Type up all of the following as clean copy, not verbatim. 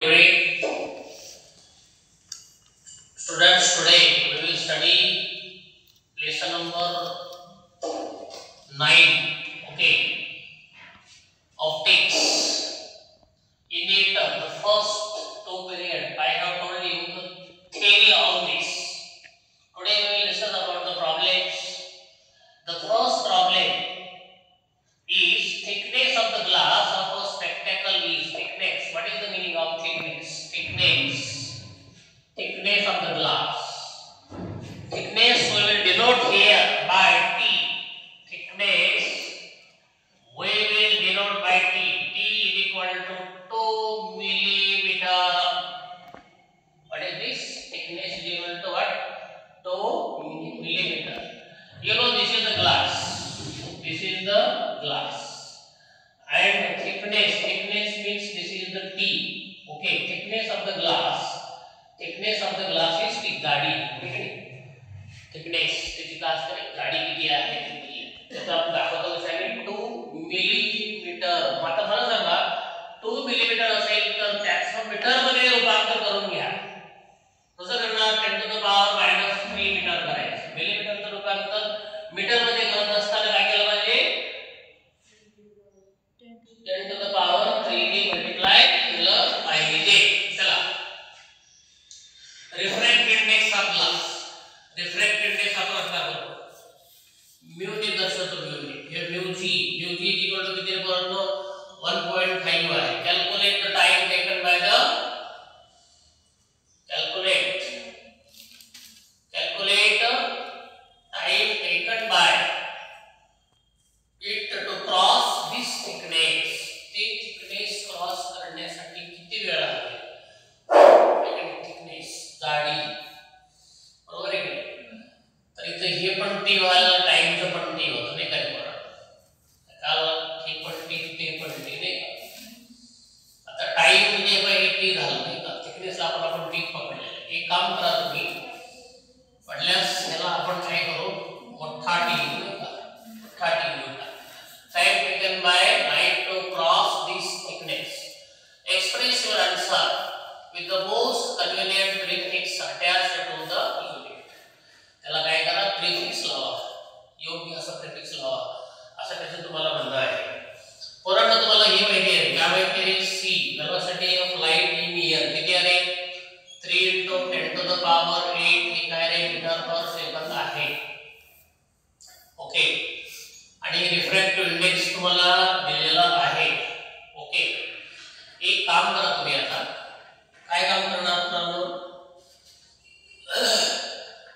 Great students, today we will study lesson number 9, okay, optics. In it, the first two period, I have told you the theory of this. Today we will listen about the problems. The first problem is thickness of the glass of a spectacle is thickness. What is the meaning of thickness? Thickness of the glass. Thickness we will denote here by T. Thickness we will denote by T. T is equal to 2 millimeter. What is this? Thickness is equal to what? 2 millimeter. You know this is the glass. This is the glass. And thickness means this is the T. Okay, thickness of the glass. Thickness of the glass is T. गाडी. Thickness त्याची class correct गाडी किती आहे ती त्याचा आपण दाखवतो कसं आहे 2 मिलीमीटर. आता मला सांगा 2 मिलीमीटर असेल तर त्याचं मीटर मध्ये रूपांतर करून घ्या. कसं करणार? 10 to the power -3 मीटर करायचं. मिलीमीटरचं रूपांतर मीटर मध्ये करत असताना काय केलं पाहिजे? 10 to the power 3 ने मल्टिप्लाय केलं पाहिजे. चला, refractive index of glass. Refractive index आपण असणार करतो म्यू ने दर्शवतो. हे म्यू जी इक्वल टू किती बरोबर 1.5 आहे. Calculate the time taken by the calculate time taken by it to cross this thickness. ते thickness cross करण्यासाठी किती वेळ लागेल? thickness जाडी बरोबर आहे का? तर इथे हे पण टी व्हायला टाइमचं पण टी होतं नाही काय बरोबर. काल हे पण टी ते पण टी नाही का? आता टाइम म्हणजे हे टी झालं नाही का? thickness ला आपण टी पकडलेलं. एक काम करा तुम्ही पडल्यास याला आपण काय करू? मोठा टी घेऊ का? मोठा टी घेऊ का? Time taken by light to cross this thickness. Express your answer with the most convenient prefix attached to the unit. त्याला काय करा? प्रीफिक्स लावा. योग्य असा प्रीफिक्स लावा. असं त्याचं तुम्हाला म्हणणं आहे. परंतु तुम्हाला हे माहिती आहे काय माहिती आहे? C velocity of light in air किती आहे? 3 into 10 to the power 8 हे काय रे? मीटर पर सेकंद आहे. ओके, आणि रिफ्रॅक्टिव्ह इंडेक्स तुम्हाला दिलेला आहे. ओके, एक काम करा तुम्ही. आता काय काम करणार आपण?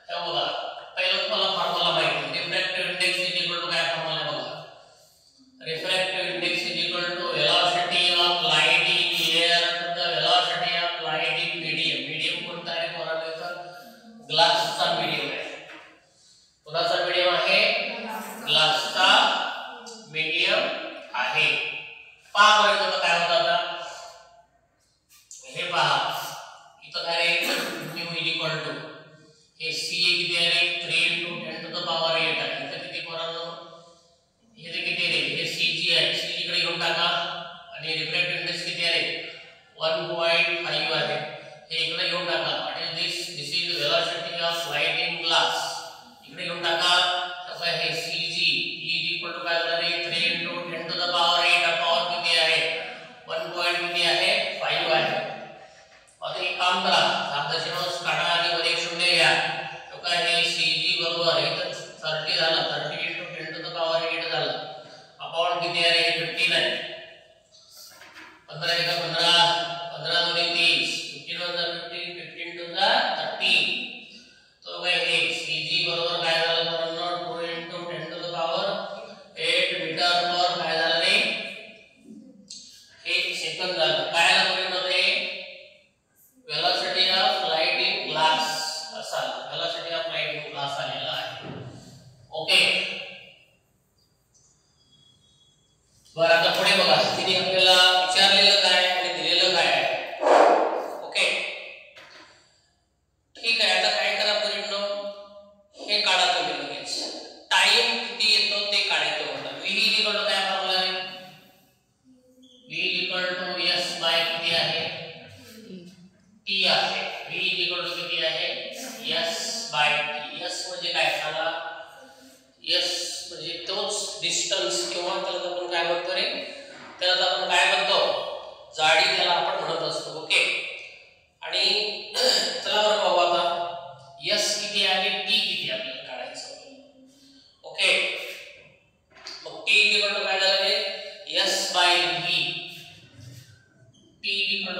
हे बघा, पहिलं तुम्हाला फॉर्म्युला माहिती आहे. Refractive index is equal to काय फॉर्म्युला आहे बघा. Refractive index is equal to velocity of light in air to the velocity of light in medium. Medium कोणता आहे? ग्लासचा मीडियम आहे. कोणाचा मीडियम आहे? ग्लासचा मीडियम आहे. पहा बरं इथं काय होतं आता? हे पहा इथं काय रे? म्यू इज इक्वल टू हे सी ए किती आहे रे? 3 into 10 to the power 8 आहे. इथं किती पोरांनो? हे किती रे? हे सी जी आहे. सी जी कडे घेऊन टाका. आणि रिफ्रॅक्टिव्ह इंडेक्स किती आहे रे? 1.5 आहे. हे इकडे घेऊन टाका. What is this? This is velocity of light in glass. इकडे घेऊन टाका. कसं आहे? Cg इज इक्वल टू काय झालं रे? 3 into 10 to the power 8 power किती आहे? 1 पॉइंट किती आहे? 5 आहे. आता एक काम करा, साबदशीनोस काढा आणि वर एक शून्य घ्या. तो काय आहे? Cg बरोबर इथं 30 झालं. 30 into 10 to the power 8 झालं. पॉवर किती आहे रे? 15 आहे. 15 एका 15 15 दोन्ही 30. 15 to the 30. तो काय आहे? Cg बरोबर काय झालं बरोबर? 2 into 10 to the power 8 metre पर काय झालं रे? 1 सेकंद झालं. काय झालं बरोबर रे? वेलोसिटी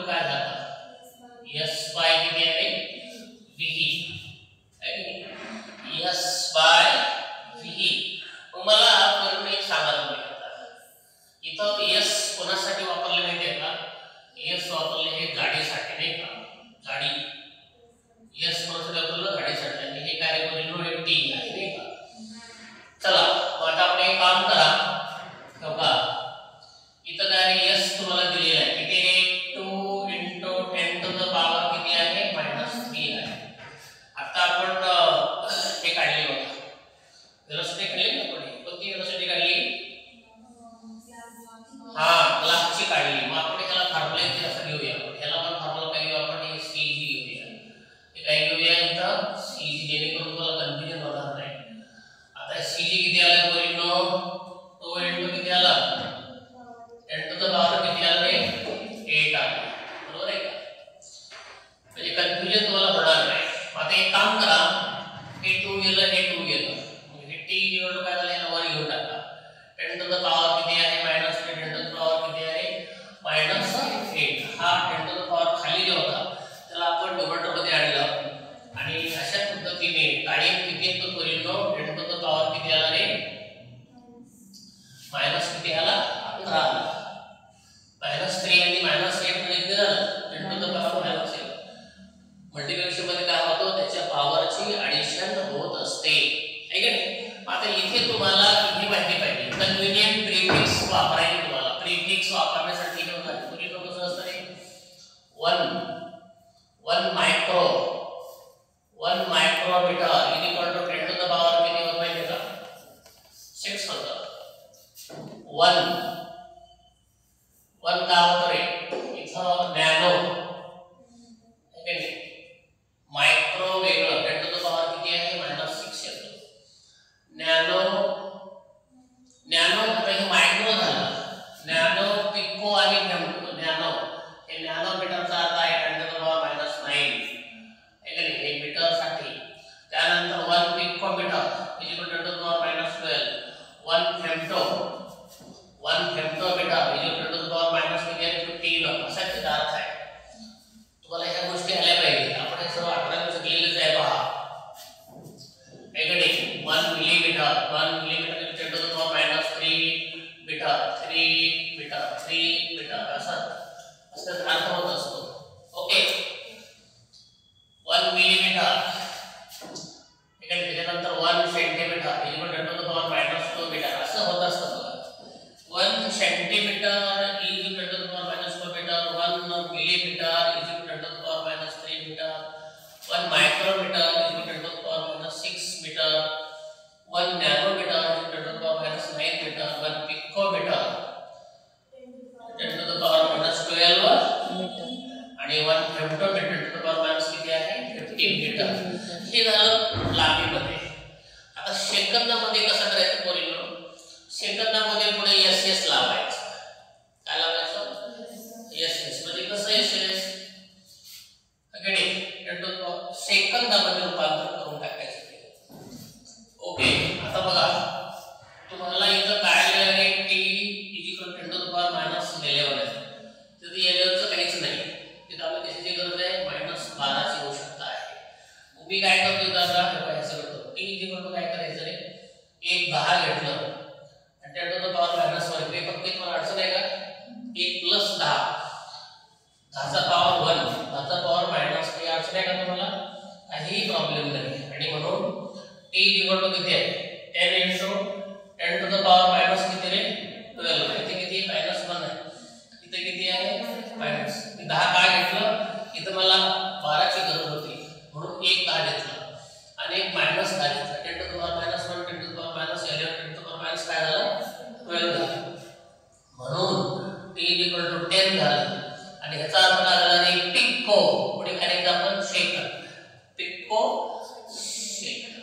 काय झालं S बाय किती आहे VE S बाय VE. तुम्हाला करून एक सांगा तुम्ही आता इथं S कोणासाठी वापरले माहिती आहे का S वापरले हे गाडीसाठी नाही का गाडी S कोणासाठी वापरलं गाडीसाठी आणि हे कार्य करून टी आहे नाही का. चला आता आपण एक काम करा बघा इथं काय S तुम्हाला दिलेला आहे किती आहे 2 × 10 to the power किती आहे -3 आहे. आता आपण हे काढले बघा वेलोसिटी काढली ना आपण कोणती वेलोसिटी काढली हा क्लासची काढली. मग आपण ह्याला फॉर्म्युला इथे असं घेऊया ह्याला पण फॉर्म्युला काय घेऊ आपण CG घेऊया हे काय घेऊया इथं CG जेणेकरून तुम्हाला कन्फ्युजन होणार नाही. आता CG किती आला पोरींनो 2 × किती आला 10 to the power किती आला रे 8 आला बरोबर आहे का म्हणजे कन्फ्युजन तुम्हाला होणार नाही. आता एक काम करा हे 2 गेलं हे 2 गेलं मग हे t इक्वल टू काय झालं याला वर घेऊन टाका 10 to the power किती आहे -10 to the power किती आहे -8. हा 10 to the power खाली जो होता त्याला आपण न्यूमरेटर मध्ये आणलं आणि अशा पद्धतीने काळी किती तो पोरींनो 10 to the power किती आला रे मायनस किती आला 11 आला -3 आणि -8 म्हणजे किती झालं 10 to the power -8. मल्टिप्लिकेशन मध्ये काय होतं त्याच्या पॉवरची ऍडिशन होत असते आहे का नाही. आता इथे तुम्हाला ही माहिती पाहिजे कन्व्हिनियंट प्रीफिक्स वापरायचे. तुम्हाला प्रीफिक्स वापरण्यासाठी काय होतं पूर्वी कसं असतं रे 1 micrometre equal to 10 to the power किती होत माहिती का 6 होतं. 1 काय होतं रे इथं नॅनो आहे का मायक्रो वेगळं 10 to the power किती आहे -6 येतो. नॅनो आता हे मायक्रो झालं नॅनो पिको आणि फेम्टो नॅनो हे नॅनोमीटरचा अर्थ आहे 10 to the power -9 आहे का नाही हे मीटर साठी. त्यानंतर 1 picometre equal to 10 to the power -12. 1 femtometre equal to 10 to the power -15 असा त्याचा अर्थ आहे. तुम्हाला ह्या गोष्टी आल्या पाहिजे. आपण हे सर्व 11 शिकलेलेच आहे पहा एकडी 1 millimetre 10 to the power -3 metre असा अर्थ होत असतो. ओके 1 मिलीमीटर त्याच्यानंतर 1 centimetre equal to 10 to the power -2 metre असं होत असतं. 1 centimetre is equal to 10 to the power -2 metre 1 millimetre is equal to 10 to the power -3 metre 1 micrometre is equal to 10 to the power -6 metre 1 nanometre is equal to 10 to the power -9 metre 1 picometre 10 to the power -12 metre आणि 1 फेम्टोमीटर 10 to the power किती आहे 15 metre. हे झालं लांबीमध्ये. आता सेकंदामध्ये कसं करायचं पोरींनो सेकंदामध्ये पुढे SS लावायचं. काय लावायचं SS म्हणजे कसं SS अगदी 10 to the power सेकंदामध्ये रूपांतर करून टाकायचं. ओके आता बघा तुम्हाला इथं काय लिहिलं आहे t equal 10 to the power -11 आहे. तर 11 चं काहीच नाही तिथं आपल्याला कशाची गरज आहे -12 ची आवश्यकता आहे. मी काय करतो दादा हे काय करतो t इक्वल टू काय करायचं रे 1 10 घेतलं 10 to the power -1 हे फक्त तुम्हाला अडचण आहे का 1 + 10 10चा पॉवर 1 10चा पॉवर मायनस काही अडचण आहे का तुम्हाला काही प्रॉब्लेम नाही. आणि म्हणून t इक्वल टू किती आहे 10 × 10 to the power मायनस किती रे 12. इथे किती -1 आहे इथे किती आहे मायनस 10 का घेतलं इथं मला 12 ची गरज होती म्हणून 1 10 घेतलं आणि एक -10 घेतलं 10 to the power -1 10 to the power -11 10 to the power काय झालं 12 झालं. म्हणून t इक्वल टू 10 झालं आणि ह्याचा अर्थ काय झाला रे पिको पुढे काय लिहायचं आपण second pico second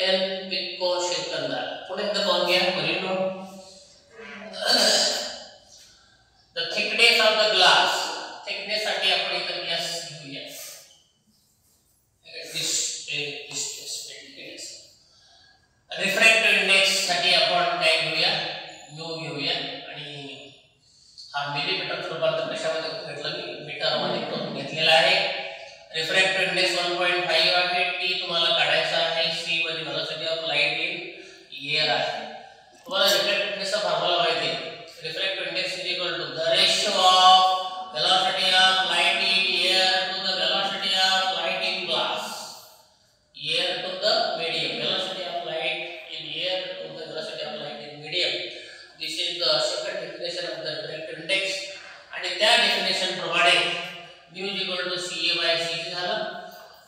10 pico second. पुढे एकदा पाहून घ्या पोरींनो the thickness of the glass thickness साठी आपण इथं S घेऊया रिफ्रॅक्टिव्ह इंडेक्स साठी आपण काय घेऊया μ घेऊया आणि हा मिलीमीटर मीटरचं रूपांतर कशामध्ये घेतलं मी मीटर मध्ये करून घेतलेलं आहे. रिफ्रॅक्टिव्ह इंडेक्स 1.5 आहे. टी तुम्हाला काढायचा आहे. सी म्हणजे velocity of light in air आहे. तुम्हाला रिफ्रॅक्टिव्ह इंडेक्सचा फॉर्म्युला माहिती आहे. Refractive index is equal to the ratio of velocity of light in air to the velocity of light in glass. Air to the medium. Velocity of light in air to the velocity of light in medium. This is the second definition of the refractive index. आणि त्या definition प्रमाणे mu is equal to CA by CG झालं.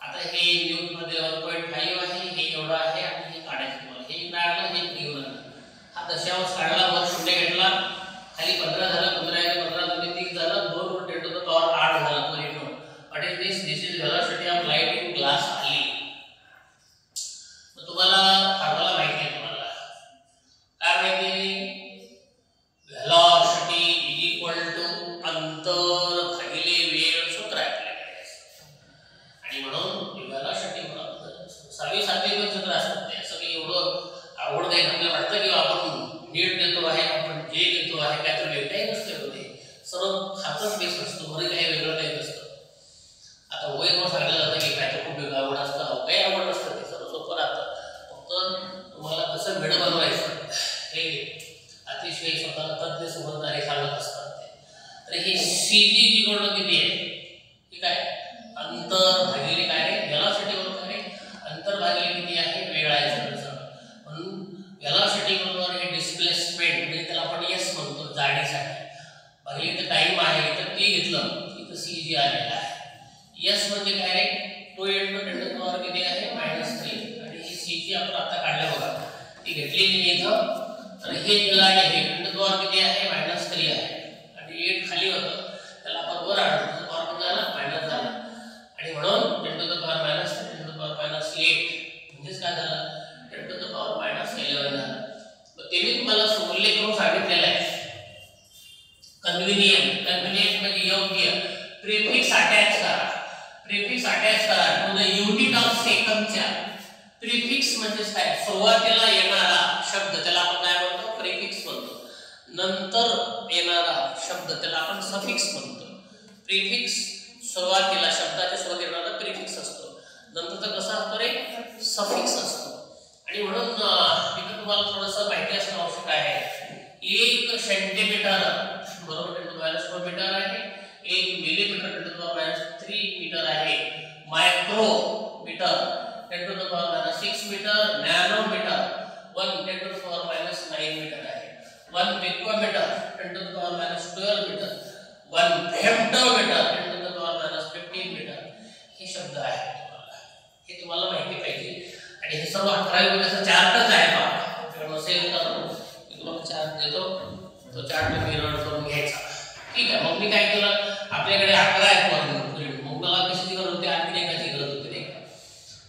आता हे Newton मध्ये 1.5 आहे. हे एवढं आहे आणि हे काढायचं तुम्हाला. हे काढलं हे घेऊन हा दशांश काढला, वर शून्य घेतला, खाली 15 झालं, 15 आहे 15 म्हणजे 30 झालं, 2 वर 10 to the power 8 झालं per unit. What is this? This is velocity of light in glass आली. मग तुम्हाला फॉर्म्युला माहिती आहे. तुम्हाला काय माहिती आहे? व्हेलॉसिटी इज इक्वल टू अंतर भागिले वेळ सूत्र आहे आपल्याकडे. आणि म्हणून व्हेलॉसिटी साधी सूत्र असतात. ते असं काही एवढं आवड नाही. आपल्याला वाटतं की आपण नीट देतो आहे, आपण जे देतो आहे काहीतरी वेगळं नसतं. होते सर्व खातच बेस असतो. मध्ये काही वेगळं काही नसतं. आता वैभव सांगितलं जातं की काय तर खूप वेगळं आवड असतं, काही आवड नसतं. ते सर्व सोपं राहतं. फक्त तुम्हाला कसं वेळ बनवायचं हे अतिशय स्वतःला तज्ञ समजणारे सांगत असतात. तर हे CG इक्वल किती आहे? ठीक आहे. अंतर भागिले काय आहे? व्हेलॉसिटी बरोबर काय आहे? अंतर भागिले किती आहे? वेळ आहे सगळं. म्हणून व्हेलॉसिटी बरोबर हे डिस्प्लेसमेंट म्हणजे त्याला आपण S म्हणतो जाडीसाठी. भागिले इथं टाइम आहे, इथं T घेतलं, इथं CG आलेला आहे. S म्हणजे काय आहे? 2 × 10⁻³ किती आहे? -3. आणि ही CG आपण आता काढल्या बघा. ती घेतलेली इथं. तर हे दिलं आहे, हे 10⁻³ किती आहे? -3 आहे. आणि 8 खाली होतं, त्याला आपण वर आणलं, पावर किती झाला? मायनस झाला. आणि म्हणून 10⁻³ -3 10⁻8 म्हणजेच काय झालं? 10⁻11 झालं. तर ते मी तुम्हाला उल्लेख करून सांगितलेलं आहे. कन्व्हिनियंट म्हणजे योग्य. प्रिफिक्स अटॅच करा. प्रिफिक्स अटॅच करा टू द युनिट ऑफ सेकंडच्या. प्रिफिक्स म्हणजे काय? सुरुवातीला येणारा शब्द त्याला आपण काय म्हणतो? प्रिफिक्स म्हणतो. नंतर येणारा शब्द त्याला आपण सफिक्स म्हणतो. प्रिफिक्स सुरुवातीला शब्दाच्या सुरुवातीला येणारा प्रिफिक्स असतो. नंतरचा कसा असतो रे? सफिक्स असतो. आणि म्हणून इथे तुम्हाला थोडंसं माहिती असणं आवश्यक आहे. 1 सेंटीमीटर बरोबर 10⁻4 मीटर आहे. 1 मिलीमीटर 10⁻3 मीटर आहे. Micrometre 10⁻6 metre. नॅनोमीटर 1 10⁻9 मीटर आहे. 1 पिकोमीटर 10⁻12 मीटर. 1 फेम्टोमीटर 10⁻15 मीटर. हे शब्द आहेत. हे तुम्हाला माहिती पाहिजे. आणि हे सर्व 11वी वर्गाचा चार्टच आहे. पहा नसेल तर मी तुम्हाला चार्ट देतो. तो चार्ट तुम्ही नोट करून घ्यायचा. ठीक आहे. मग मी काय केलं? आपल्याकडे 11 आहेत वरून. मग मला कशाची गरज होती? आणखी एकाची गरज होती नाही का?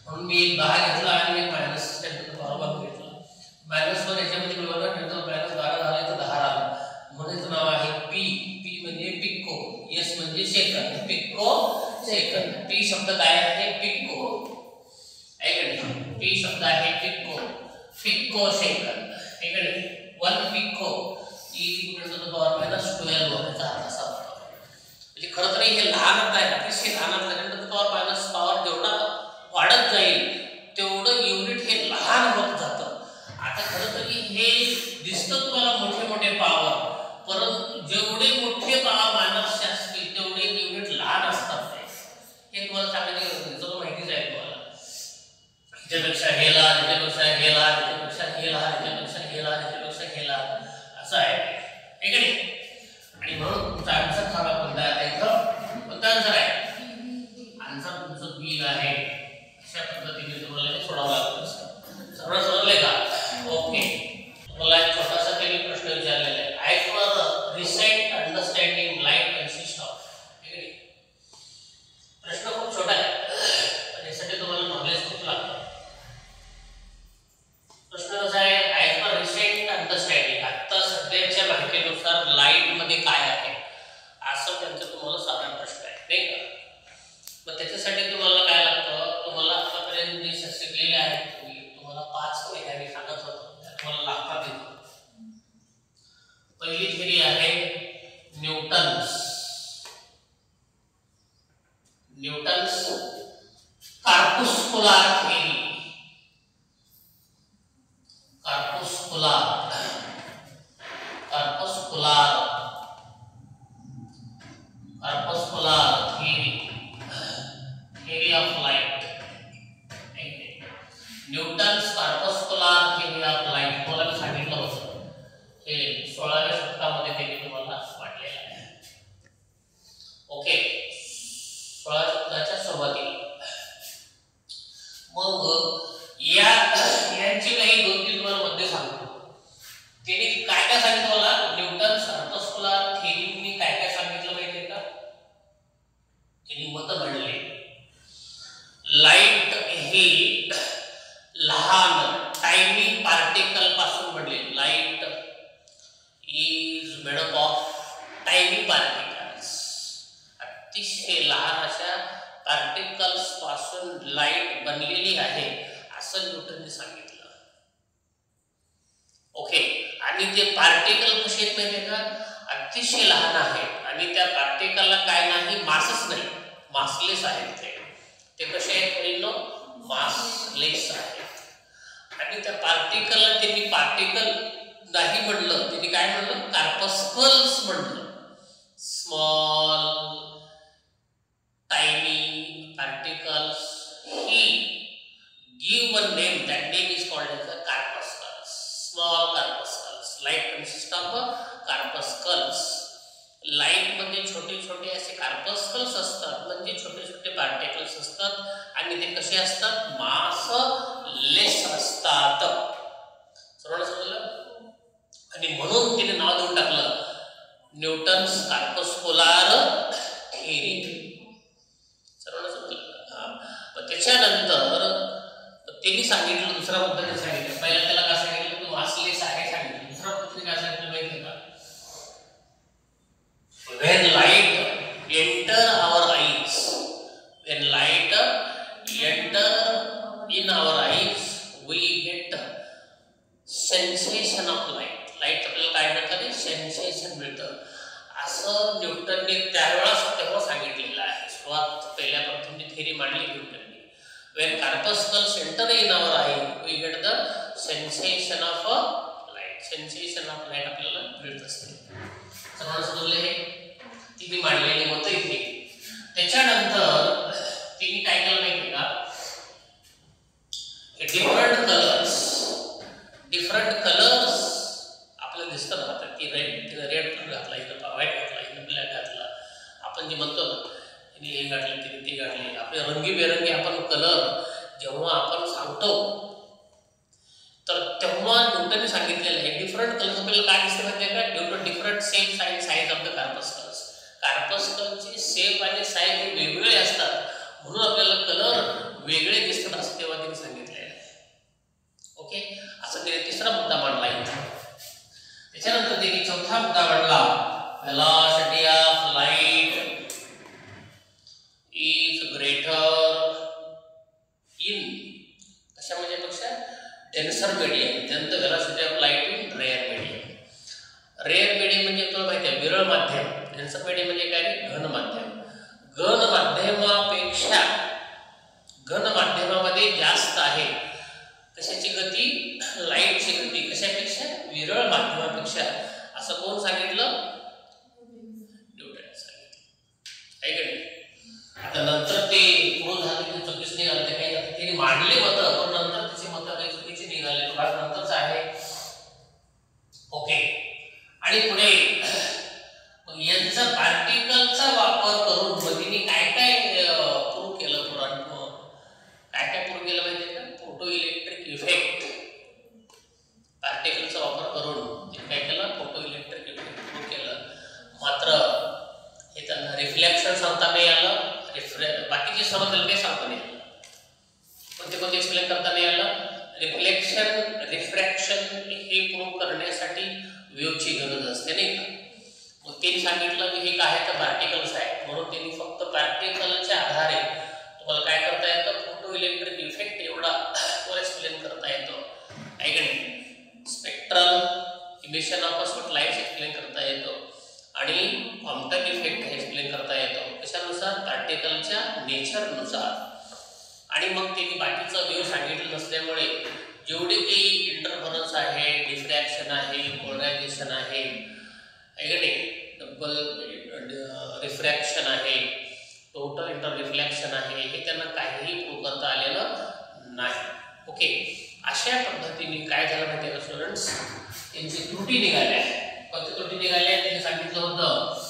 म्हणून मी 10 घेतला आणि एक -10⁻12 घेतला. -1 याच्यामध्ये मिळवलं 10⁻12 झाला, तर 10 आला. म्हणून नाव आहे पी. पी म्हणजे पिको. एस म्हणजे सेकंद. पिको सेकंद. पी शब्द काय आहे? पिको. पी शब्द आहे पिको. Pico second. 1 पिको -12 होण्याचा अर्थ असा होतो. म्हणजे खरं तर हे लहान आहे. अतिशय लहान पॉवर जेवढा वाढत जाईल तेवढं युनिट हे लहान होत जातं. आता खरं तरी हे दिसतं तुम्हाला मोठे मोठे पॉवर, परंतु जेवढे मोठे पॉवर मानवचे असतील तेवढे युनिट लहान असतात. हे तुम्हाला सांगायचं सर्व माहितीच आहे तुम्हाला. ह्याच्यापेक्षा हे लहान, ह्याच्यापेक्षा हे लहान, ह्याच्यापेक्षा हे लहान, ह्याच्यापेक्षा हे लहान, ह्याच्यापेक्षा हे लहान असं आहे. हे की नाही? आणि म्हणून तुमचा आन्सर सांगा कोणता आहे? इथं कोणता आन्सर आहे? आन्सर तुमचं बी आहे. अशा पद्धतीने तुम्हाला हे सोडावं लागतं. सगळं समजलंय का? ओके. मला एक छोटासा काही प्रश्न विचारलेला आहे. I for recent understanding light consist of. हे की नाही? प्रश्न खूप छोटा आहे पण यासाठी तुम्हाला नॉलेज खूप लागतं. प्रश्न कसा आहे? I for recent understanding. आता सध्याच्या corpuscular theory of light. Newton's corpuscular theory of light मला सांगितलं होतं हे 16व्या शतकामध्ये ते तुम्हाला वाटलेलं आहे. ओके, 16व्या शतकाच्या सुरुवातीला मग यांची काही 2-3 मध्ये सांगतो. त्यांनी काय काय सांगितलं मला न्यूटन्स corpuscular theory काय काय सांगितलं माहितीये का? त्यांनी मत मांडले लाईट ही लहान टाइनी पार्टिकल पासून बनले. Light is made up of tiny particles. अतिशय लहान अशा पार्टिकल्स पासून लाईट बनलेली आहे असं न्यूटनने सांगितलं. ओके, आणि ते पार्टिकल कसे आहेत माहिती का? अतिशय लहान आहेत आणि त्या पार्टिकलला काय नाही, मासच नाही, मासलेस आहेत. ते कसे आहेत मुलींनो? मासलेस आहेत. आणि त्या पार्टिकलला त्यांनी पार्टिकल नाही म्हणलं, त्यांनी काय म्हणलं? कार्पस्कल्स म्हणलं. Small tiny particles. He give one name, that name is called as a corpuscles. Small corpuscles. Light consists of corpuscles. Light मध्ये छोटे छोटे असे कार्पस्कल्स असतात, म्हणजे छोटे छोटे पार्टिकल्स असतात आणि ते कसे असतात? मास लेस असतात. सर्वांना समजलं? आणि म्हणून तिने नाव देऊन टाकलं न्यूटन्स कार्पस्कुलार थेरी. सर्वांना समजलं? त्याच्यानंतर त्यांनी सांगितलं दुसरा पद्धतीने सांगितलं. पहिला त्याला काय सांगितलं? तो मासलेस आहे सांगितलं. दुसरा पद्धतीने काय सांगितलं माहिती आहे का? When light enter our eyes, when light enter in our eyes, we get sensation of light. Light आपल्याला काय मिळतं? सेन्सेशन मिळतं. असं न्यूटनने त्यावेळेस तेव्हा सांगितलेलं आहे. सुरुवात पहिल्या प्रथम थेरी मांडली न्यूटनने. When corpuscles enter in our eye, we get the sensation of light. Sensation of light आपल्याला मिळत असते. सर्वांना समजले? तिने मांडलेली मत इथे. त्याच्यानंतर तिने काय केलं माहिती का? डिफरंट कलर्स आपल्याला दिसतात आता की रेड कलर घातला, इथं व्हाईट घातला, इथं ब्लॅक घातला. आपण जे म्हणतो ना तिने हे घातले, तिने ते घातले, आपले रंगीबेरंगी आपण कलर जेव्हा आपण सांगतो तर तेव्हा न्यूटनने सांगितलेलं आहे डिफरंट कलर्स आपल्याला काय दिसतं माहिती आहे का? ड्यू टू डिफरंट शेप्स आणि साईज ऑफ द कार्पस्कल्स. कार्पस्कलचे शेप आणि साईज हे वेगवेगळे असतात म्हणून आपल्याला कलर वेगळे दिसतात असं तेव्हा त्यांनी सांगितलेलं आहे. ओके, असं त्याने तिसरा मुद्दा मांडला इथे. त्याच्यानंतर त्यांनी चौथा मुद्दा मांडला velocity of light is greater in कशामध्ये पेक्षा denser medium than the velocity of light in rare medium. Rare medium म्हणजे तुला माहिती आहे विरळ माध्यम. डेन्सर मीडियम म्हणजे काय? घन माध्यम. घन माध्यमामध्ये जास्त आहे कशाची गती? लाईटची गती. कशापेक्षा? विरळ माध्यमापेक्षा. असं कोण सांगितलं? न्यूटन सांगितलं. आहे का नाही? आता नंतर ते पूर्ण झाले ते चुकीच निघाले, ते काही आता त्यांनी मांडले मतं पण नंतर त्याची मतं काही चुकीची निघाले. तो भाग नंतरच आहे. ओके, आणि पुढे यांचा पार्टिकलचा वापर करून मधीने काय काय प्रूव्ह केलं? काय काय प्रूव्ह केलं माहिती आहे का? Photo electric effect. पार्टिकलचा वापर करून काय केलं? फोटो इलेक्ट्रिक इफेक्ट प्रूव्ह केलं. मात्र हे त्यांना रिफ्लेक्शन सांगता नाही आलं, बाकीचे समजलं काही सांगता नाही आलं. कोणते एक्सप्लेन करता नाही आलं? रिफ्रॅक्शन हे प्रूव्ह करण्यासाठी वेव्हची गरज असते नाही का? मग त्यांनी सांगितलं की हे काय तर पार्टिकल्स आहे म्हणून त्यांनी फक्त पार्टिकलच्या आधारे तुम्हाला काय करता येतं? फोटो इलेक्ट्रिक इफेक्ट एवढा एक्सप्लेन करता येतो. आहे का नाही? Spectral emission of spot light explain करता येतो आणि क्वांटम इफेक्ट एक्सप्लेन करता येतो. कशानुसार? पार्टिकलच्या नेचरनुसार. आणि मग त्यांनी बाकीचं वेव्ह सांगितलं नसल्यामुळे जेवढे काही इंटरफरन्स आहे, डिफ्रॅक्शन आहे, पोलरायझेशन आहे, डबल रिफ्रॅक्शन आहे, टोटल इंटर रिफ्लेक्शन आहे, हे त्यांना काहीही प्रूव्ह करता आलेलं नाही. ओके, अशा पद्धतीने काय झालं माहिती का स्टुडंट्स, त्यांची त्रुटी निघाल्या. कोणती त्रुटी निघाल्या त्यांनी सांगितलं होतं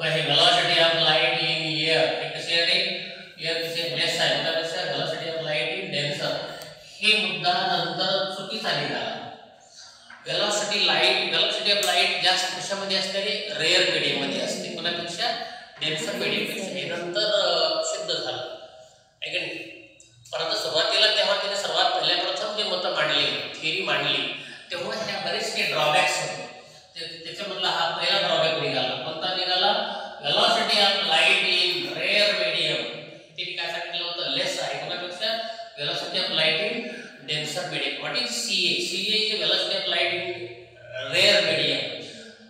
हे velocity of light in air हे कसे आहे, एअर कसे लेस आहे त्यापेक्षा velocity of light in denser, हे मुद्दा नंतर चुकीचा निघाला. वेलोसिटी ऑफ लाइट जास्त कशामध्ये असते, रेअर मीडियम मध्ये असते, कोणापेक्षा डेन्सर मीडियम पेक्षा. हे नंतर सिद्ध झालं आहे की नाही. परंतु सुरुवातीला तेव्हा त्याने सर्वात पहिल्या प्रथम जे मतं मांडली, थिअरी मांडली, तेव्हा ह्या बरेचसे ड्रॉबॅक्स होते. त्याच्यामधला हा पहिला ड्रॉबॅक निघाला. कोणता निघाला, velocity of light in rare medium, तिने काय सांगितलं होतं, लेस आहे कोणापेक्षा, velocity of light in denser medium. What is CA, CA is velocity of light in rare medium.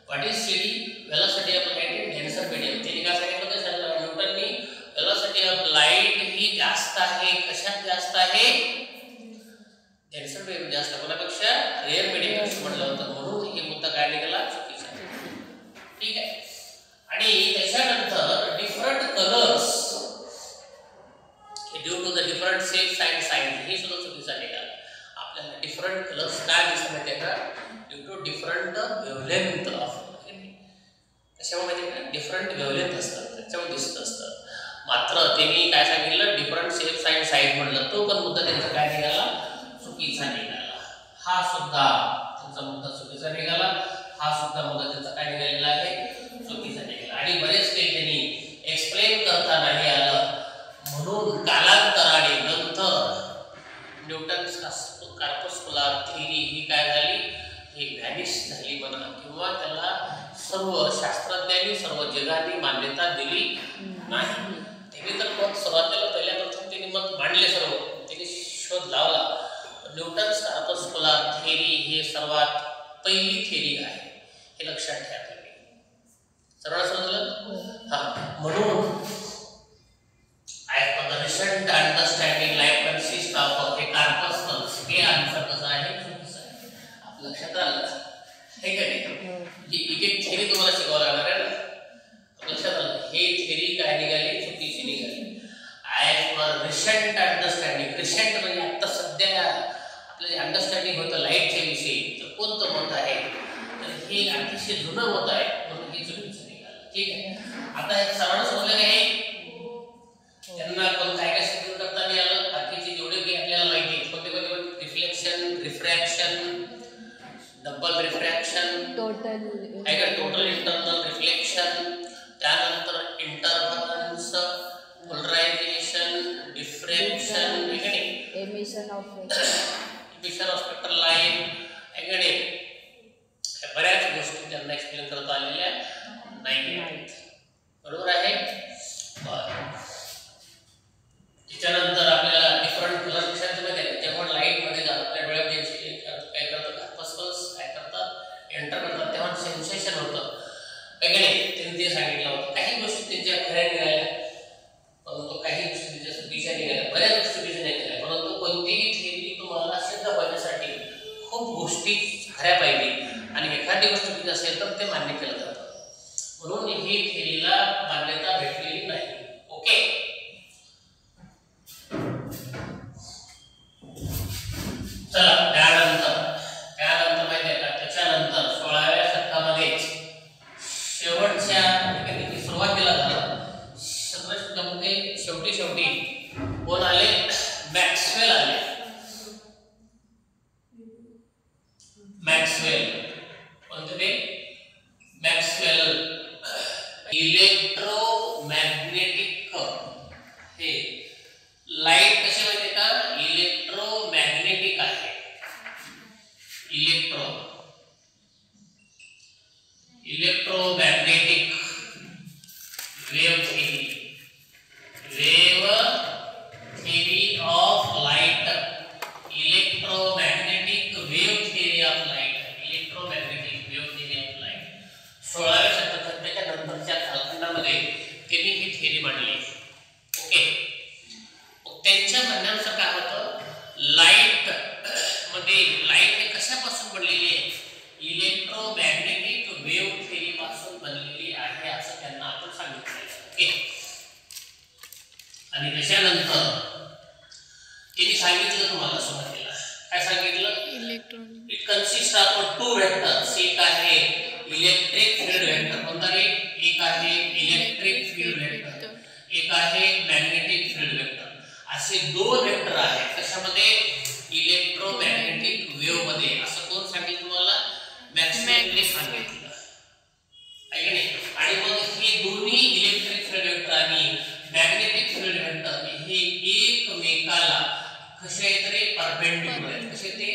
What is CD, velocity of light in denser medium. तिने काय सांगितलं होतं न्यूटननी, वेलोसिटी ऑफ लाइट ही जास्त आहे, कशात जास्त आहे, डेन्सर मीडियम जास्त कोणापेक्षा, रेअर मीडियम पेक्षा म्हटलं होतं. म्हणून हे मुद्दा काय निघाला, चुकीचा. ठीक आहे. आणि त्याच्यानंतर different colours due to the different shapes and size, हे सुद्धा चुकीचा निघाला. आपल्याला डिफरंट कलर्स काय दिसत माहिती आहे का, due to different wavelength of, त्याच्यामुळे माहिती आहे का, डिफरंट वेव्हलेंथ असतात, त्याच्यामुळे दिसत असतं. मात्र त्यांनी काय सांगितलं, डिफरंट शेप्स अँड साइज म्हटलं, तो पण मुद्दा त्यांचा काय निघाला, चुकीचा निघाला. हा सुद्धा त्यांचा मुद्दा चुकीचा निघाला. हा सुद्धा मुद्दा त्यांचा काय निघालेला आहे, चुकीचा निघाला. आणि बरेच काही त्यांनी एक्सप्लेन करता नाही आलं, म्हणून कालांतराने नंतर न्यूटन्स कॉर्पस्कुलर थिअरी ही काय झाली, ही व्हॅनिश झाली म्हणा, किंवा त्याला सर्व शास्त्रज्ञांनी, सर्व जगाने मान्यता दिली नाही. त्यांनी तर मत सुरुवातीला पहिल्या प्रथम त्यांनी मत मांडले, सर्व त्यांनी शोध लावला. न्यूटन्स कॉर्पस्कुलर थिअरी ही सर्वात पहिली थिअरी आहे, हे लक्षात ठेवा तुम्ही. सर्व समजलं? हा, म्हणून as per the recent understanding life consists of a corpuscles, हे आन्सर कसं आहे, चुकीचं आहे. आपल्या लक्षात आलं हे का नाही, एक एक थिअरी तुम्हाला शिकवावं लागणार आहे ना. लक्षात आलं, हे थिअरी काय निघाली, चुकीची निघाली. as per recent understanding, recent म्हणजे आता सध्या आपलं अंडरस्टँडिंग होतं लाईटच्या विषयी, तर कोणतं मत आहे, तर हे अतिशय जुनं मत आहे, म्हणून हे चुकीचं निघालं. ठीक आहे. आता हे सर्वांना समजलं नाही, त्यांना पण काय काय सिद्ध करता नाही आलं. बाकीचे जेवढे काही आपल्याला माहिती आहे, कोणते reflection, refraction, double refraction, total internal reflection, त्यानंतर interference, polarisation, diffraction, emission of spectral line, बऱ्याच गोष्टी त्यांना एक्सप्लेन करता आलेल्या नाही. बरोबर आहे. त्याच्यानंतर आपल्याला डिफरंट कलर कशाचं माहिती आहे, जेव्हा लाईट मध्ये आपल्या डोळ्यात काय करतात, कॉर्पस्कल्स काय करतात, एंटर करतात, तेव्हा सेन्सेशन होतं, काय नाही, त्यांनी ते सांगितलं होतं. काही गोष्टी त्यांच्या खऱ्या निघाल्या, परंतु काही गोष्टी त्यांच्या चुकीच्या निघाल्या, बऱ्याच गोष्टी चुकीच्या निघाल्या. परंतु कोणतीही थिअरी तुम्हाला सिद्ध करण्यासाठी खूप गोष्टी खऱ्या पाहिजे, आणि एखादी गोष्ट चुकीची असेल तर ते मान्य केलं जातं. म्हणून ही थिअरीला मान्यता भेटलेली नाही. ओके. चला, त्यानंतर माहिती आहे का, त्याच्यानंतर 16व्या शतकामध्ये शेवटच्या सुरुवातीला झालं, 17व्या शतकामध्ये शेवटी कोण आले, मॅक्सवेल आले. मॅक्सवेल कोणते ते, मॅक्सवेल इलेक्ट्रोमॅग्नेटिक, हे लाईट कसे माहिती आहे का, इलेक्ट्रोमॅग्नेटिक आहे. Electromagnetic wave theory of light, electromagnetic wave theory of light, electromagnetic wave theory of light 16व्या शतकाच्या नंतरच्या कालखंडामध्ये आणि त्याच्यानंतर त्यांनी सांगितलं तुम्हाला सुरुवातीला काय सांगितलं electronic it consist of two vectors एक आहे इलेक्ट्रिक फील्ड वेक्टर कोणता रे एक आहे इलेक्ट्रिक फील्ड वेक्टर एक आहे मॅग्नेटिक फील्ड वेक्टर असे दोन वेक्टर आहेत कशामध्ये इलेक्ट्रोमॅग्नेटिक वेव्ह मध्ये असं कोण सांगितलं तुम्हाला मॅक्सवेलने सांगितलं आहे की नाही आणि मग हे दोन्ही इलेक्ट्रिक फील्ड वेक्टर आणि मॅग्नेटिक फील्ड वेक्टर हे एकमेकाला कसे आहेत रे परपेंडिक्युलर आहेत कसे ते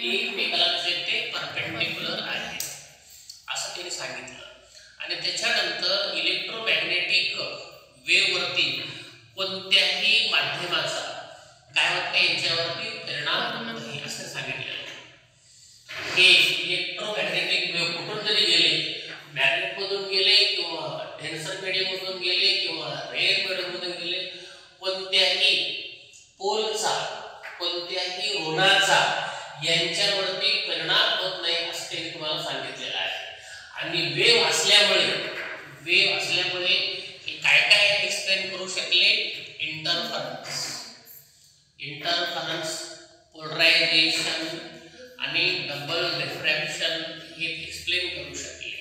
एकमेकाला कसे ते परपेंडिक्युलर आहेत असं त्यांनी सांगितलं आणि त्याच्यानंतर इलेक्ट्रोमॅग्नेटिक वेव्ह वरती कोणत्याही माध्यमाचा काय होत नाही यांच्यावरती परिणाम नाही असं सांगितलेलं हे इलेक्ट्रोमॅग्नेटिक वेव्ह कुठून जरी गेले मॅग्नेट मधून गेले किंवा डेन्सर मीडियम मधून गेले किंवा रेअर मीडियम मधून गेले कोणत्याही पोलचा कोणत्याही ऋणाचा यांच्यावरती परिणाम होत नाही असं त्यांनी तुम्हाला सांगितलेलं आहे आणि वेव्ह असल्यामुळे हे काय काय एक्सप्लेन करू शकले इंटरफरन्स पोलरायझेशन आणि डबल रिफ्रॅक्शन हे एक्सप्लेन करू शकले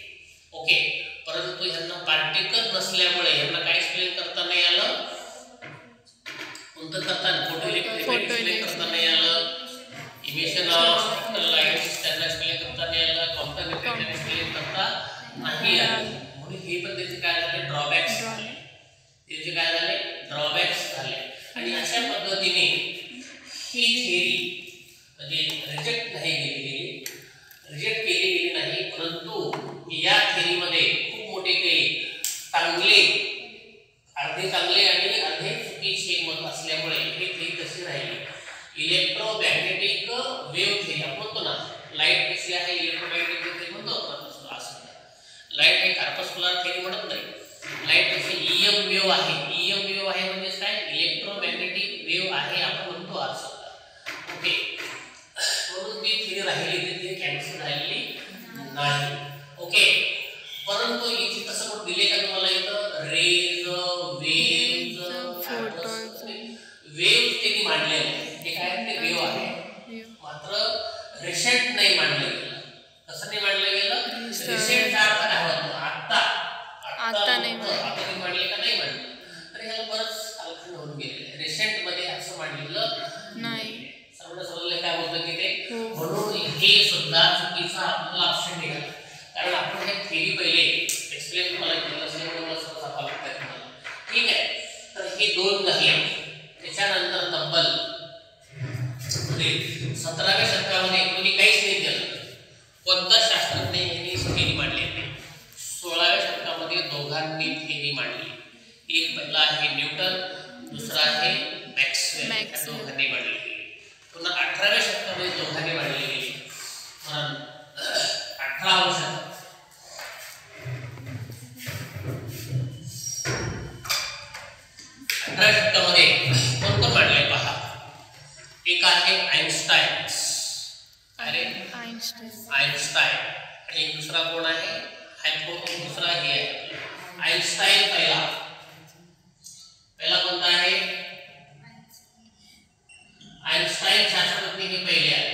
ओके परंतु यांना पार्टिकल नसल्यामुळे यांना काय एक्सप्लेन करता नाही आलं कोणतं करताना फोटो इलेक्ट्रिक एक्सप्लेन करता नाही आलं इमिशन ऑफ लाईट्स त्यांना एक्सप्लेन करता नाही आलं क्वांटम इफेक्ट एक्सप्लेन करता नाही आलं म्हणून हे पण त्याचे काय झाले ड्रॉबॅक्स झाले त्याचे काय झाले ड्रॉबॅक्स झाले आणि अशा पद्धतीने ही थेअरी म्हणजे रिजेक्ट केली गेली नाही परंतु या थेअरीमध्ये खूप मोठे काही अर्धे चांगले आणि अर्धे चुकीचे मत असल्यामुळे ही थेअरी कशी राहिली इलेक्ट्रोमॅग्नेटिक वेव्ह थेअरी आपण म्हणतो ना लाईट कशी आहे इलेक्ट्रोमॅग्नेटिक थेअरी म्हणतो आपण असं लाईट हे कार्पस्कुलर थेअरी म्हणत नाही लाईट कशी ईएम वेव्ह आहे म्हणजे काय इलेक्ट्रोमॅग्नेटिक वेव्ह आहे आपण म्हणतो असं ओके म्हणून ती थेअरी राहिली ती कॅन्सल राहिली नाही ओके परंतु इथे तसं पण दिले का तुम्हाला इथं रेज वेव्हज फोटॉन्स वेव्ह त्यांनी मांडलेले आहे ते काय ते वेव्ह आहे मात्र रिसेंट नाही मांडलं गेलं कसं नाही मांडलं गेलं रिसेंटचा अर्थ काय होतो आता नाही मांडले का नाही मांडलं तर ह्याला बरंच कालखंड होऊन गेलेलं रिसेंट मध्ये असं मांडलेलं नाही समजलं काय बोलतो की ते म्हणून हे सुद्धा चुकीचा आपल्याला ऑप्शन निघाला कारण आपण हे थेअरी पहिले एक्सप्लेन तुम्हाला केलं असल्यामुळे मला स्वतः फॉलो करता तुम्हाला ठीक आहे तर हे दोन झाले त्याच्यानंतर तब्बल 17व्या शतकामध्ये कोणी काहीच नाही केलं कोणता शास्त्रज्ञ यांनी थेअरी मांडली नाही 16व्या शतकामध्ये दोघांनी थेअरी मांडली एक पहिला आहे न्यूटन दुसरा आहे मॅक्सवेल दोघांनी मांडली पुन्हा 18व्या शतकामध्ये दोघांनी मांडली गेली 18व्या शतक 18व्या शतकामध्ये कोण कोण मांडले पहा एक आहे आइन्स्टाईन आणि दुसरा कोण आहे दुसरा हे आहे आइन्स्टाईन पहिला कोणता आहे आइन्स्टाईन शास्त्रज्ञ हे पहिले आहे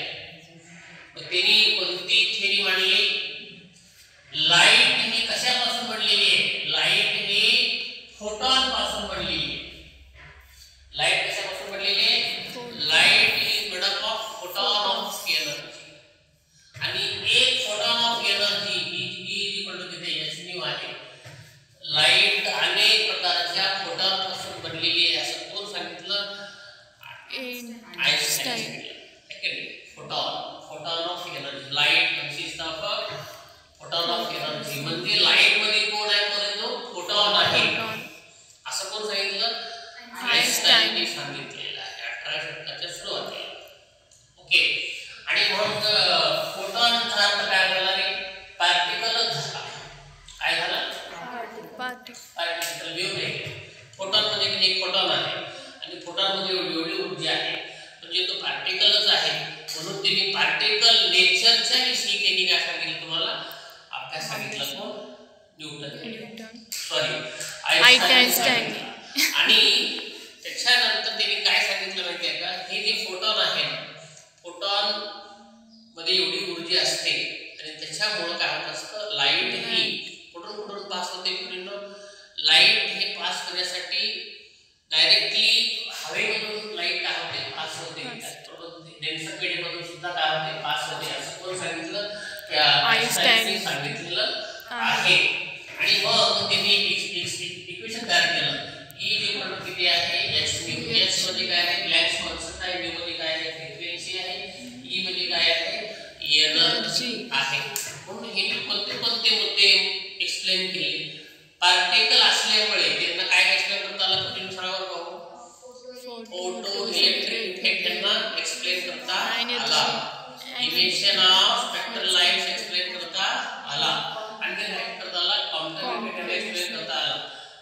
त्यांनी कोणती थेअरी मांडली लाईट ही कशापासून बनलेली आहे लाईट ही फोटॉन पासून बनलेली आहे लाईट कशापासून बनलेली आहे light is made up of photon of energy आणि एक photon of energy is equal to किती h आहे लाईट अनेक प्रकारच्या फोटॉन पासून बनलेली आहे असं कोण सांगितलं Einstein photon of energy light consist of photon of energy म्हणजे लाईट मध्ये कोण आहे तो फोटॉन आहे असं कोण सांगितलं आइन्स्टाईनने सांगितलेलं आहे 18व्या शतकाच्या सुरुवातीला ओके आणि मग फोटॉनचा अर्थ काय झाला रे पार्टिकलच झाला काय झाला पार्टिकल वेव्ह नाही फोटॉन म्हणजे एक फोटॉन आहे आणि फोटॉन मध्ये एवढी ऊर्जा आहे म्हणजे तो पार्टिकलच आहे म्हणून त्यांनी पार्टिकल नेचरच्या विषयी त्यांनी काय सांगितलं तुम्हाला अभ्यास सांगितला कोण न्यूटन सॉरी आइन्स्टाईन आणि त्याच्यानंतर त्यांनी काय सांगितलं माहिती आहे का, हे जे फोटॉन आहे ना, फोटॉन मध्ये एवढी ऊर्जा असते आणि त्याच्यामुळे काय होत असतं, लाईट ही कुठून पास होते. लाईट हे पास करण्यासाठी डायरेक्टली हवेमधून लाईट काय होते, पास होते. डेन्सर मीडियममधून सुद्धा काय होते, पास होते. असं कोण सांगितलं, आइन्स्टाईनने सांगितलेलं आहे. आणि मग त्यांनी इक्वेशन तयार केलं. ई इक्वल टू किती आहे, एच न्यू. एच मध्ये काय आहे, प्लँक्स कॉन्स्टंट आहे. न्यू मध्ये काय आहे, फ्रिक्वेन्सी आहे. ई मध्ये काय आहे, एनर्जी आहे. म्हणून हे कोणते मुद्दे एक्सप्लेन केले. पार्टिकल असल्यामुळे त्यांना काय एक्सप्लेन करता आलं, तुम्ही सरावर बघू. फोटो इलेक्ट्रिक इफेक्ट यांना एक्सप्लेन करता आला. Emission of spectral lights explain करता आला. आणि ते करता आला, क्वांटम इफेक्ट एक्सप्लेन करता आला.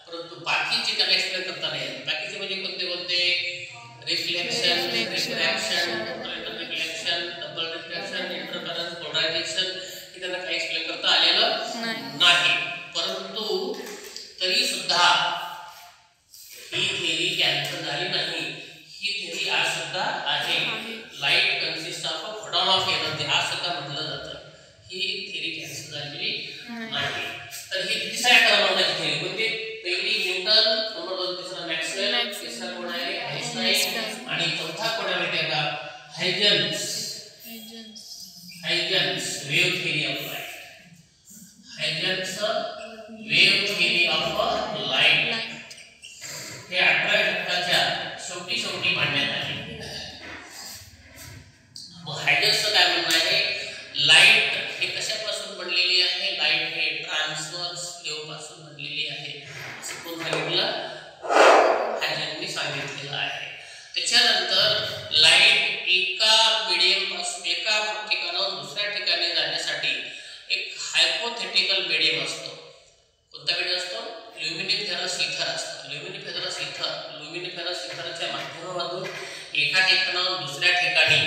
परंतु बाकीचे त्यांना एक्सप्लेन करता नाही आले. बाकीचे म्हणजे कोणते, reflection, refraction, reflection, double reflection, interference, polarisation, हे त्यांना काही एक्सप्लेन करता आलेलं नाही. परंतु तरी सुद्धा ही थेरी कॅन्सल झाली नाही. ही थेरी आज सुद्धा आहे. Light consist of a photon of energy, आज सुद्धा म्हटलं जातं. ही थेरी कॅन्सल झालेली नाही. तर ही तिसऱ्या क्रमांकाची थेरी कोणती, पहिली न्यूटन, नंबर 2 तिसरा मॅक्सवेल, तिसरा कोण आहे, आइन्स्टाईन, आणि चौथा कोण आहे माहिती आहे का, Huygens wave theory of light. Huygens wave theory of light हे 18व्या शतकाच्या शेवटी मांडण्यात आले. हायजेन्सचं काय म्हणणं आहे, लाईट हे कशापासून बनलेली आहे, लाईट हे ट्रान्सव्हर्स वेव्ह पासून बनलेली आहे. असं कोण सांगितलं, हायजेन्सने सांगितलेलं आहे. त्याच्यानंतर लाईट एका मीडियम पासून एका ठिकाणाहून दुसऱ्या ठिकाणी जाण्यासाठी एक हायपोथेटिकल मीडियम असतो. कोणता मीडियम असतो, ल्युमिनिफेरस इथर असतो. ल्युमिनिफेरस इथरच्या माध्यमातून एका ठिकाणाहून दुसऱ्या ठिकाणी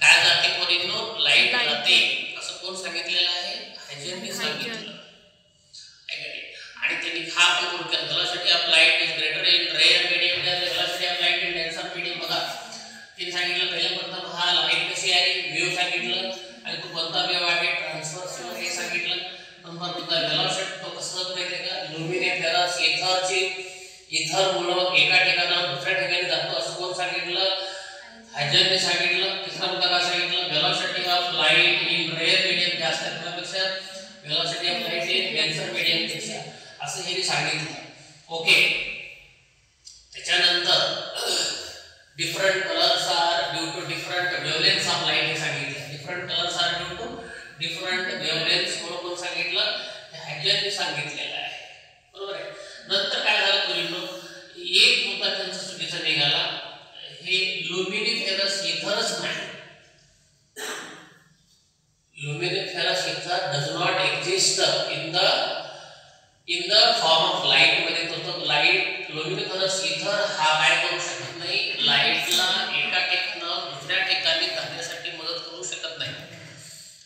काय जाते, पोरींनो, लाईट जाते. असं कोण सांगितलेलं आहे, हायजेन्सने सांगितलं. आणि त्यांनी हा पण करू केला, velocity of light is greater in rare medium than velocity of light in denser medium. बघा त्यांनी सांगितलं, पहिल्या प्रथम हा लाईट कशी आहे, वेव्ह सांगितलं, आणि तो कोणता वेव्ह आहे, ट्रान्सव्हर्स वेव्ह हे सांगितलं. नंबर 2 व्हेलॉसिटी तो कसं होत माहिती आहे का, ल्युमिनिफेरस इथर मुळे एका ठिकाणाहून दुसऱ्या ठिकाणी जातो. असं कोण सांगितलं, हायजेन्सने सांगितलं. तिसरा मुद्दा काय सांगितलं, velocity of light in rare medium जास्त असण्यापेक्षा velocity of light in denser medium पेक्षा, असं हे सांगितलं. ओके. त्याच्यानंतर different colours are due to different wavelengths of light हे सांगितलं. Different colours are due to different wavelengths म्हणून सांगितलं, हायजेन्सने सांगितलेलं आहे. बरोबर आहे. नंतर काय झालं मुलींनो, एक मुद्दा त्यांचा चुकीचा निघाला. हे ल्युमिनिफेरस इथरच नाही, ल्युमिनिफेरस इथर does not exist in the form of light मध्ये. तो लाईट ल्युमिनिफेरस इथर हा काय करू शकत नाही, लाईटला एका ठिकाणाहून दुसऱ्या ठिकाणी जाण्यासाठी मदत करू शकत नाही,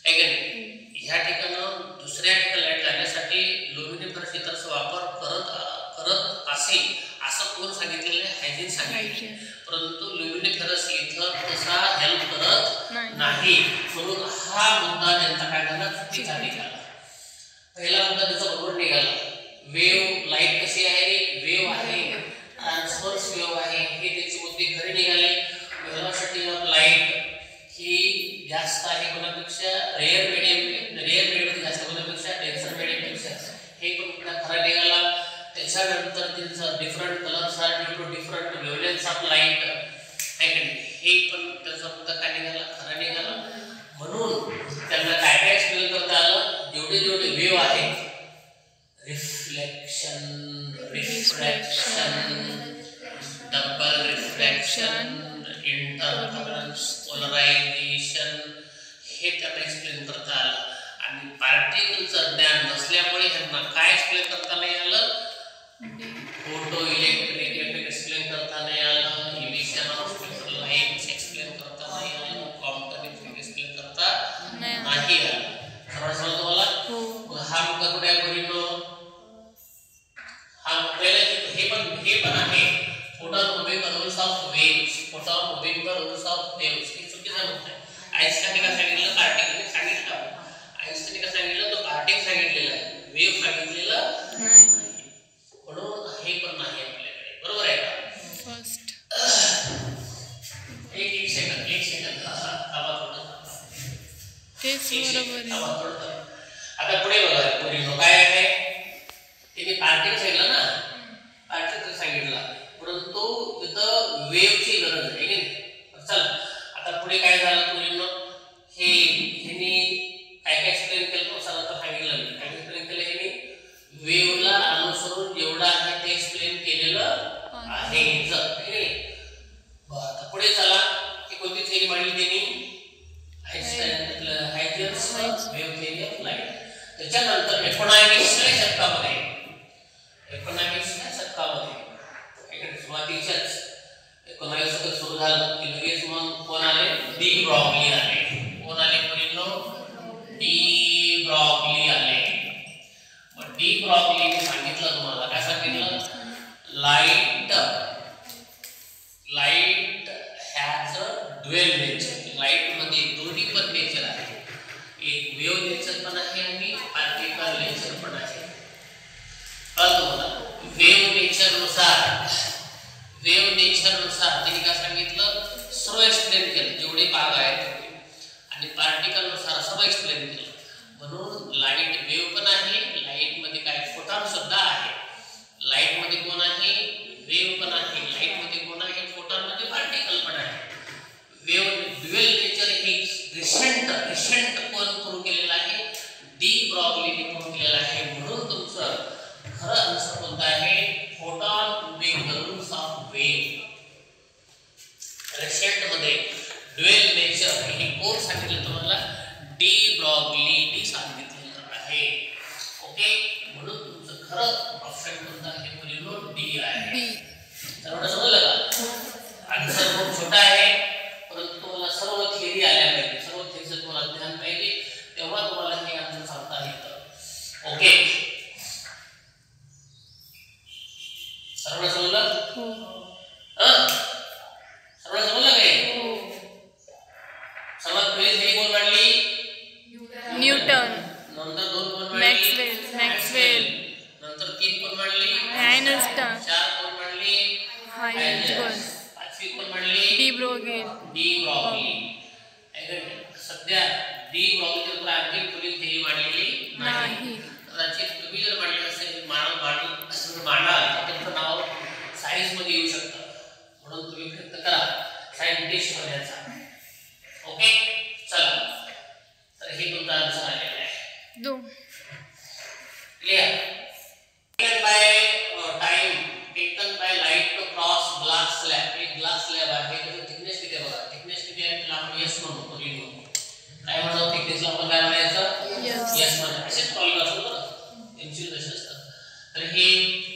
आहे का नाही. ह्या ठिकाणाहून दुसऱ्या ठिकाणी लाईट जाण्यासाठी ल्युमिनिफेरस इथरचा वापर करत असेल असं कोण सांगितलेलं आहे, हायजेन्स सांगितलं. परंतु ल्युमिनिफेरस इथर तसा हेल्प करत नाही. म्हणून हा मुद्दा त्यांचा काय झाला, चुकीचा निघाला. पहिला मुद्दा त्याचा बरोबर निघाला. वेव्ह लाईट कशी आहे, वेव्ह आहे, ट्रान्सव्हर्स वेव्ह आहे, हे त्याचे मुद्दे खरे निघाले. व्हेलॉसिटी ऑफ लाईट ही जास्त आहे कोणापेक्षा, रेअर मीडियम जास्त कोणापेक्षा, डेन्सर मीडियम पेक्षा, हे पण मुद्दा खरा निघाला. त्याच्यानंतर त्यांचा different colours are due to different wavelengths of light, हे पण त्याचा मुद्दा काय निघाला, खरा निघाला. म्हणून त्यांना काय काय एक्सप्लेन करता आलं, जेवढे वेव्ह आहे, reflection, refraction, double refraction, interference, polarisation, हे त्यांना एक्सप्लेन करता आलं. आणि पार्टिकलचं ज्ञान नसल्यामुळे ह्यांना काय एक्सप्लेन करता नाही आलं, फोटो इलेक्ट्रिक इफेक्ट एक्सप्लेन करता नाही आलं, emission of spectral lights explain करता नाही आलं, क्वांटम इफेक्ट एक्सप्लेन करता नाही आलं. समजलं तुम्हाला. हा मुद्दा कुठे आहे मुलींनो, हा पहिला हे पण आहे photon obeying the rules of waves, photon obeying the rules of waves. हे चुकीचं म्हणताय. आइन्स्टाईनने काय सांगितलं? पार्टिकल सांगितलं. आइन्स्टाईनने काय सांगितलं? तो पार्टिकल सांगितलेला आहे, वेव्ह सांगितलेलं नाही. म्हणून हे पण नाही आपल्याकडे. बरोबर आहे का? फर्स्ट एक सेकंद थांबा थोडं. तेच बरोबर आहे. आता पुढे बघा, पुढे काय आहे? तिने पार्टिकल सांगितलं ना, पार्टिकल सांगितलं, परंतु तिथं वेव्हची गरज आहे की नाही. चला आता पुढे काय झालं मुलींनो, हे ह्यांनी काय काय एक्सप्लेन केलं सर, आता सांगितलं मी काय एक्सप्लेन केलं. ह्यांनी वेव्हला अनुसरून जेवढं आहे ते एक्सप्लेन केलेलं आहे. आता पुढे चला, की कोणती थेअरी मांडली त्यांनी? हायजेन्स वेव्ह थेअरी ऑफ लाईट. त्याच्यानंतर 19व्या शतकामध्ये सुरुवातीच्याच 19व्या शतक सुरू झालं की लगेच मग कोण आले? डी ब्रॉग्ली आले. कोण आले मुलींनो? डी ब्रॉग्ली आले. मग डी ब्रॉग्लीने सांगितलं तुम्हाला काय सांगितलं? Light has a dual nature. Light मध्ये दोन्ही पण नेचर आहे, एक वेव्ह नेचर पण आहे आणि पार्टिकल नेचर पण आहे. तुम्हाला वेव्ह नेचरनुसार त्यांनी काय सांगितलं? सर्व एक्सप्लेन केलं, जेवढे भाग आहेत तेवढे, आणि पार्टिकल नुसार सर्व एक्सप्लेन केलं. म्हणून लाईट वेव्ह पण आहे, लाईट मध्ये काय फोटॉन सुद्धा आहे. लाईट मध्ये कोण आहे? वेव्ह पण आहे. लाईट मध्ये कोण आहे? फोटॉन मध्ये पार्टिकल पण आहे. वेव्ह ड्युअल नेचर हे रिसेंट कोण प्रूव्ह केलेलं आहे? डी ब्रॉग्लीने प्रूव्ह केलेलं आहे. म्हणून तुमचं खरं आन्सर कोणतं आहे? Photon obeying the rules of wave. Recent मध्ये ड्युअल नेचर हे कोण सांगितलं तुम्हाला? डी ब्रॉग्लीने सांगितलेलं आहे. ओके, म्हणून तुमचं खरं ऑप्शन कोणतं आहे? मुलींनो डी आहे. सर्वांना समजलं का? आन्सर खूप छोटा आहे, परंतु तुम्हाला सर्व थेअरी आल्या पाहिजे, सर्व थेअरीचं तुम्हाला ज्ञान पाहिजे, तेव्हा तुम्हाला हे आन्सर सांगता येतं. ओके, सर्वांना समजलं? सर्वांना समजलं काय? सर्वात पहिली थेअरी कोण मांडली? न्यूटन. नंतर दोन कोण मांडली? मॅक्सवेल. नंतर तीन कोण मांडली? आइन्स्टाईन. चार कोण मांडली? हायजेन्स. पाचवी कोण मांडली? De Broglie. सध्या डी ब्रॉग्लीच्या नंतर आणखी कोणी थेअरी मांडलेली नाही. कदाचित तुम्ही जर मांडली असेल मांडाल तर त्याचं नाव सायन्स मध्ये येऊ शकतं. म्हणून तुम्ही प्रयत्न करा सायंटिस्ट होण्याचा. ओके, चला तर हे तुमचा आन्सर आलेला आहे. Clear? taken by light to cross glass slab. एक ग्लास स्लॅब आहे, त्याची थिकनेस किती आहे बघा. थिकनेस किती आहे त्याला आपण एस म्हणू. काय म्हणतो थिकनेसला आपण काय म्हणायचं? एस म्हणा. असेच कॉल असतो बरं, एमसीक्यू तसे असतात. तर हे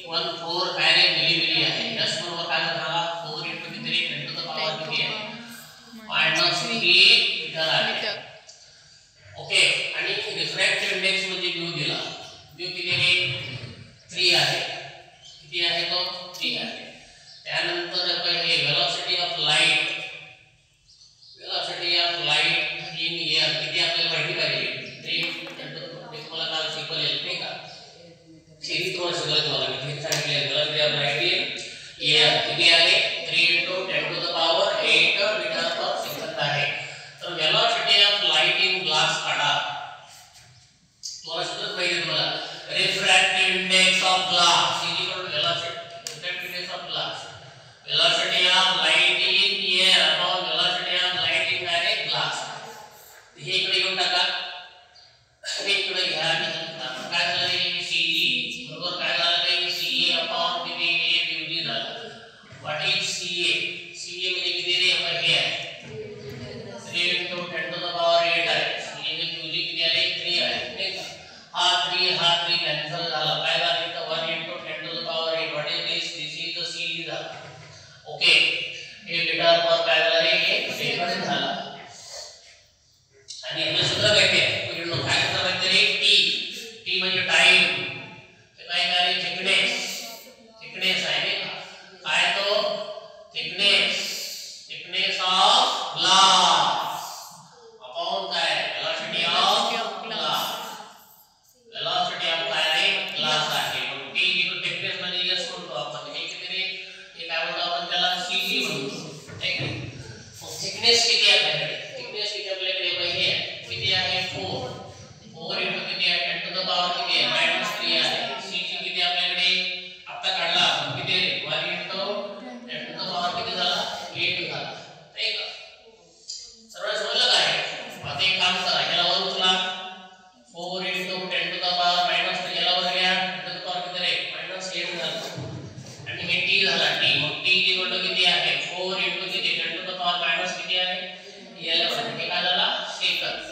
145 मिली आहे. एस बरोबर काय झाला? 4 × किती? 10 to the power किती आहे? -3 मीटर आहे. ओके, आणि रिफ्रॅक्टिव्ह इंडेक्स म्हणजे म्यू दिला. म्यू किती आहे? 3 आहे. किती आहे तो? 3 आहे. त्यानंतर हे velocity of light in air किती आपल्याला माहिती पाहिजे? ते तुम्हाला काल शिकवलेलं नाही का? थेअरी तुम्हाला शिकवलं, तुम्हाला मी थेअरी सांगितली. Velocity of light in air किती आहे? 3 × 10 to the power 8 metre per second आहे. तर velocity of light in glass काढा. तुम्हाला सूत्र पाहिजे तुम्हाला. Refractive index of glass equal to velocity. Refractive index of thickness किती आहे आपल्याकडे थिकनेस किती आपल्याकडे पाहिजे किती आहे 4 4 into किती आहे 10 to the power किती आहे -3 आहे c ची किती आपल्याकडे आता काढला आपण किती आहे 1 into 10 to the power किती झाला 8 झाला ठीक आहे सर्व समजलं काय आता एक काम करा याला वर उचला 4 into 10 to the power -3 याला वर घ्या 10 to the power किती रे -8 झाला आणि हे t झाला t मग t किती आहे 4 into किती 10 to the power minus किती आहे 11 हे काय झाला सेकंद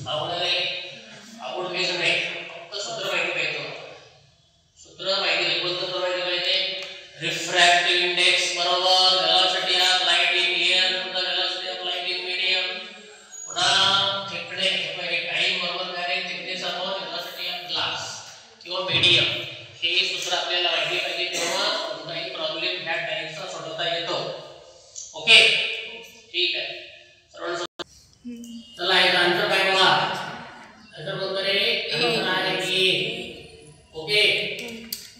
आवड घ्यायचं नाही फक्त सूत्र माहिती पाहिजे सूत्र माहिती कोणतं सूत्र माहिती पाहिजे रिफ्रॅक्टिव्ह इंडेक्स बरोबर velocity of light in air to the velocity of light in medium पुन्हा थिकनेस हे टाइम बरोबर काय आहे thickness upon velocity of glass किंवा मीडियम हे सूत्र आपल्याला माहिती पाहिजे तेव्हा कोणताही प्रॉब्लेम ह्या टाइपचा सोडवता येतो ओके ठीक आहे सर्वांना चला एक आन्सर काय बघा आन्सर कोणतं रे आन्सर आहे की